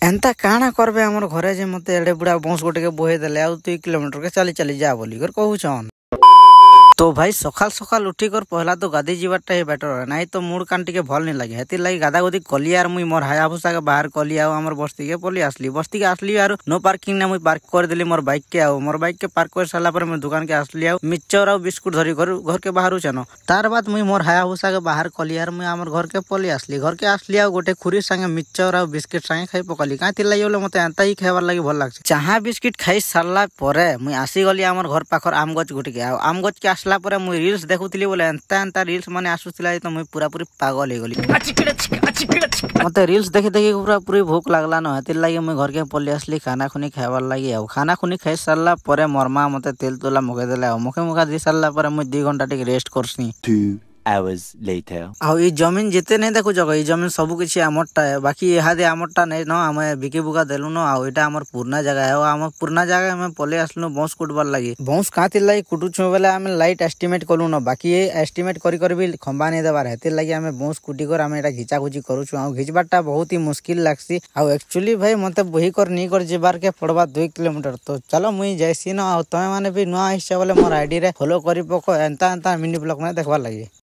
एंता काଣା करबे हमर घरे जे मते एडे बुढ़ा बंस गोटे के बोहे देले आ 2 किलोमीटर के चली चली जा बोली कर कहूछन। तो भाई सकाल सकाल उठी कर पहला तो गाधी जीवाटा ही बेटर है नहीं तो मूड कान टिके भल नहीं लगे हेती लगी गाधा गुधी कली यार मुई मोर हायाभूसा के बाहर कली आउ हमर बस्ती के पली आसली यार नो पार्किंग ने मुई पार्क कर देली मोर बाइक के आउ मोर बाइक के पार्क कर साला पर मैं दुकान के आसली आउ मिक्सचर आउ बिस्कुट धरी घर के बाहर चनो तार बाद मुई मोर हायाभूसा के बाहर कली यार मुई हमर घर के पली आसली आउ गोटे खुरी संगे मिक्सचर आउ बिस्किट संगे खाई पकली काती लगी बोले मते एंता ही खाइबार लगी भल लागছে चाहा बिस्किट खाई सारला परे मुई आसी गली हमर घर पाखर आम गछ गुटी के आम गछ के आसला परे मुई रील्स देखुतली बोले एंता रील्स माने आसुतला तो मुई पूरा पूरी पागल हो गली मते रील्स देखि देखि पूरा पूरी भूख लागला न हेति लागि मुई घर के पल्ली आसली खाना खुनी खाइबार लागि आ खाना खुनी खाई सारला परे मोर मां मते तेल तुला मगे देला मुखे मुखा दी सारला परे मुई 2 घंटा टिक रेस्ट करसनी। 2 hours later आ ई जमीन जिते नहीं देखु जगह ई जमीन सब किछ आमरटा है बाकी इहादे आमरटा नहीं न हमें बिकी बुका देलु न आ एटा हमर पुराना जगह है हम पुराना जगह में पले आसलु बंस कुटबार लागि बंस काती लागि कुटु छु बेला हम लाइट एस्टिमेट कलु न बाकी एस्टिमेट करी भी खंबा नहीं देबार हेते लागि हमें बंस कुटी कर हम एटा घिचा घुची करू छु आ घिचबाटा बहुत ही मुश्किल लागसी आ एक्चुअली भाई मते बही कर नी कर जेबार के पड़बा 2 किलोमीटर तो चलो मुई जैसी न आ तमे माने भी नुआ हिस्सा बोले मोर आईडी रे फॉलो करी पको एंता मिनी ब्लॉग में देखबार लागि।